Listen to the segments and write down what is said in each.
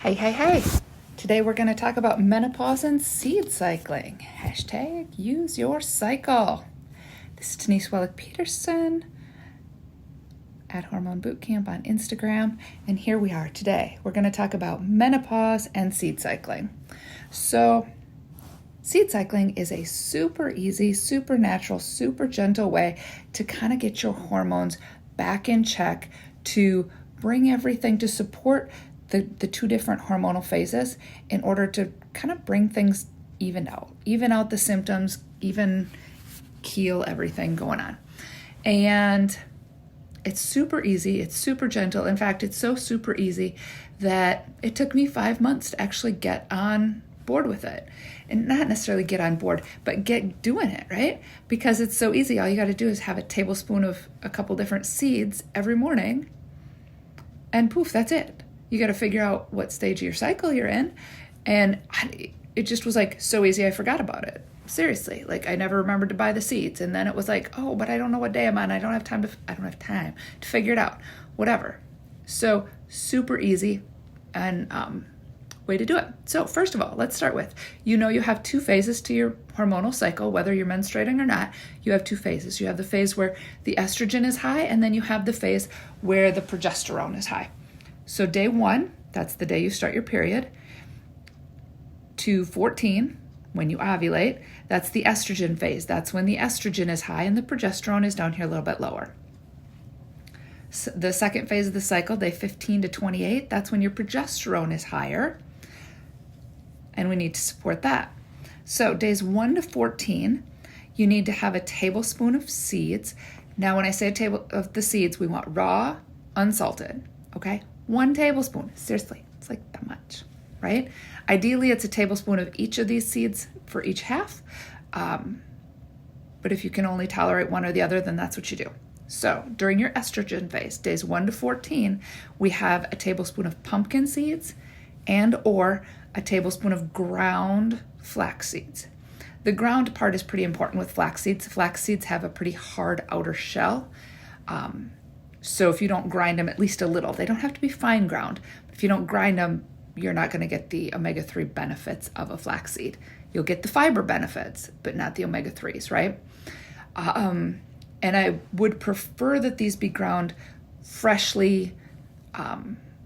Hey, hey, hey. Today we're going to talk about menopause and seed cycling. Hashtag use your cycle. This is Denise Wellick-Peterson at Hormone Bootcamp on Instagram. And here we are today. We're going to talk about menopause and seed cycling. So seed cycling is a super easy, super natural, super gentle way to kind of get your hormones back in check, to bring everything to support the two different hormonal phases in order to kind of bring things even out the symptoms, even keel everything going on. And it's super easy. It's super gentle. In fact, it's so super easy that it took me 5 months to actually get on board with it. And not necessarily get on board, but get doing it, right? Because it's so easy. All you got to do is have a tablespoon of a couple different seeds every morning, and poof, that's it. You got to figure out what stage of your cycle you're in. And it just was like so easy, I forgot about it. Seriously, like I never remembered to buy the seeds. And then it was like, oh, but I don't know what day I'm on. I don't have time to figure it out. Whatever. So super easy and way to do it. So first of all, let's start with, you have 2 phases to your hormonal cycle, whether you're menstruating or not. You have 2 phases. You have the phase where the estrogen is high, and then you have the phase where the progesterone is high. So day 1, that's the day you start your period, to 14, when you ovulate, that's the estrogen phase. That's when the estrogen is high and the progesterone is down here a little bit lower. So the second phase of the cycle, day 15 to 28, that's when your progesterone is higher, and we need to support that. So days 1 to 14, you need to have a tablespoon of seeds. Now, when I say a table of the seeds, we want raw, unsalted, okay? 1 tablespoon, seriously, it's like that much, right? Ideally, it's a tablespoon of each of these seeds for each half. But if you can only tolerate one or the other, then that's what you do. So during your estrogen phase, days 1 to 14, we have a tablespoon of pumpkin seeds or a tablespoon of ground flax seeds. The ground part is pretty important with flax seeds. Flax seeds have a pretty hard outer shell. So if you don't grind them at least a little, they don't have to be fine ground. If you don't grind them, you're not going to get the omega-3 benefits of a flaxseed. You'll get the fiber benefits, but not the omega-3s, right? And I would prefer that these be ground freshly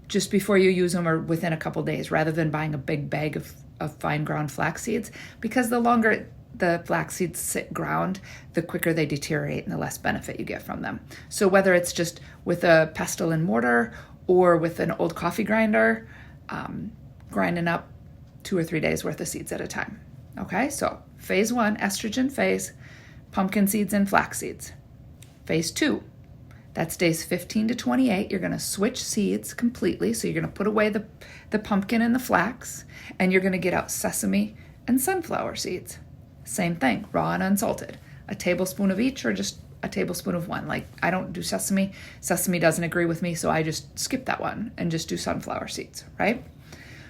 just before you use them or within a couple days, rather than buying a big bag of fine ground flax seeds, because the longer the flax seeds sit ground, the quicker they deteriorate and the less benefit you get from them. So whether it's just with a pestle and mortar or with an old coffee grinder, grinding up 2 or 3 days worth of seeds at a time. Okay, so phase 1, estrogen phase, pumpkin seeds and flax seeds. Phase 2, that's days 15 to 28. You're going to switch seeds completely. So you're going to put away the pumpkin and the flax, and you're going to get out sesame and sunflower seeds. Same thing, raw and unsalted. A tablespoon of each, or just a tablespoon of one. Like, I don't do sesame. Sesame doesn't agree with me, so I just skip that one and just do sunflower seeds, right?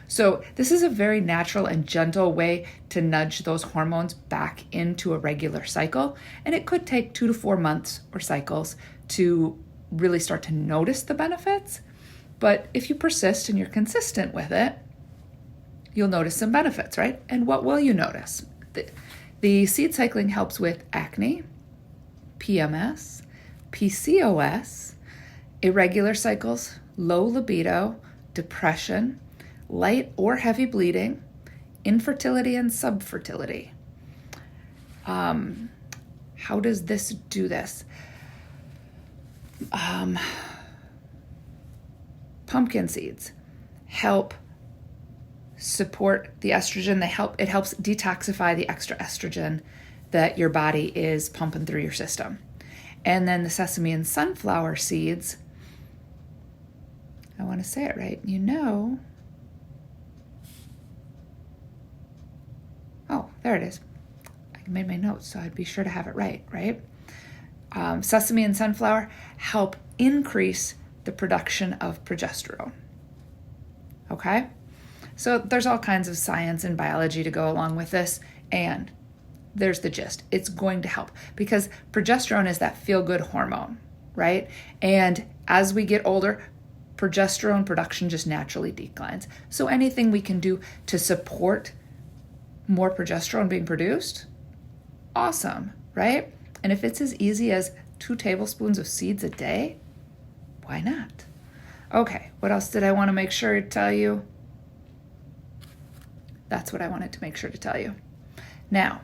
So this is a very natural and gentle way to nudge those hormones back into a regular cycle. And it could take 2 to 4 months or cycles to really start to notice the benefits. But if you persist and you're consistent with it, you'll notice some benefits, right? And what will you notice? The seed cycling helps with acne, PMS, PCOS, irregular cycles, low libido, depression, light or heavy bleeding, infertility and subfertility. How does this do this? Pumpkin seeds help support the estrogen. It helps detoxify the extra estrogen that your body is pumping through your system. And then the sesame and sunflower seeds, I want to say it right, oh, there it is. I made my notes, so I'd be sure to have it right? Sesame and sunflower help increase the production of progesterone. Okay? So there's all kinds of science and biology to go along with this, and there's the gist. It's going to help because progesterone is that feel-good hormone, right? And as we get older, progesterone production just naturally declines. So anything we can do to support more progesterone being produced, awesome, right? And if it's as easy as 2 tablespoons of seeds a day, why not? Okay, what else did I want to make sure to tell you? That's what I wanted to make sure to tell you. Now,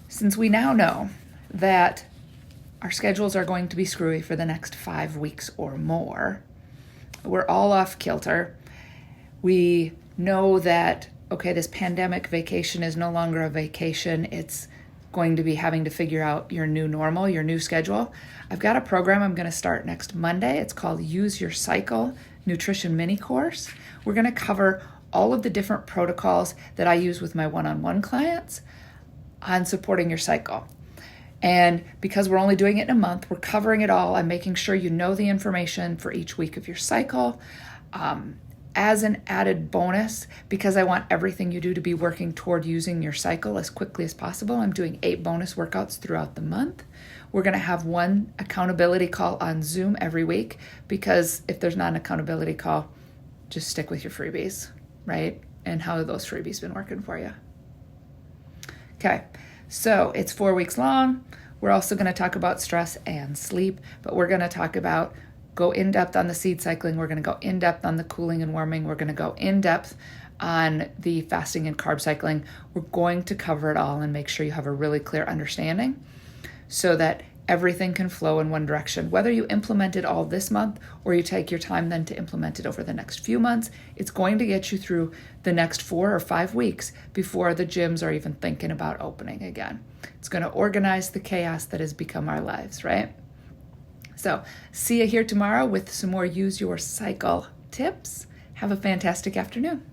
since we now know that our schedules are going to be screwy for the next 5 weeks or more, we're all off kilter. We know that, okay, this pandemic vacation is no longer a vacation. It's going to be having to figure out your new normal, your new schedule. I've got a program I'm going to start next Monday. It's called Use Your Cycle Nutrition Mini Course. We're going to cover all of the different protocols that I use with my one-on-one clients on supporting your cycle. And because we're only doing it in a month, we're covering it all. I'm making sure you know the information for each week of your cycle. As an added bonus, because I want everything you do to be working toward using your cycle as quickly as possible, I'm doing 8 bonus workouts throughout the month. We're going to have 1 accountability call on Zoom every week, because if there's not an accountability call, just stick with your freebies, right? And how have those freebies been working for you? Okay, so it's 4 weeks long. We're also going to talk about stress and sleep, but we're going to go in depth on the seed cycling. We're going to go in depth on the cooling and warming. We're going to go in depth on the fasting and carb cycling. We're going to cover it all and make sure you have a really clear understanding so that everything can flow in one direction. Whether you implement it all this month or you take your time then to implement it over the next few months, it's going to get you through the next 4 or 5 weeks before the gyms are even thinking about opening again. It's going to organize the chaos that has become our lives, right? So see you here tomorrow with some more Use Your Cycle tips. Have a fantastic afternoon.